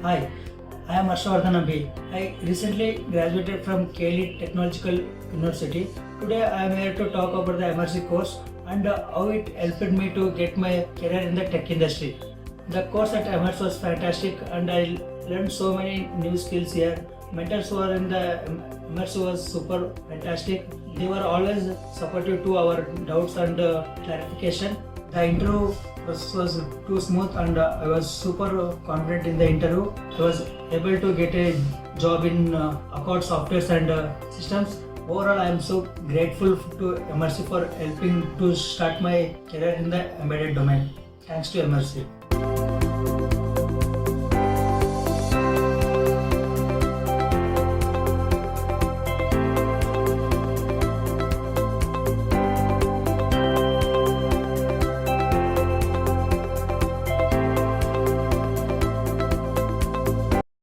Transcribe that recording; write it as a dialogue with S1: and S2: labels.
S1: Hi, I am Harshavardhana B. I recently graduated from KLE Technological University. Today I am here to talk about the Emertxe course and how it helped me to get my career in the tech industry. The course at Emertxe was fantastic and I learned so many new skills here. Mentors who are in the Emertxe was super fantastic. They were always supportive to our doubts and clarification. The interview process was too smooth and I was super confident in the interview. I was able to get a job in account softwares and systems. Overall, I am so grateful to Emertxe for helping to start my career in the embedded domain. Thanks to Emertxe.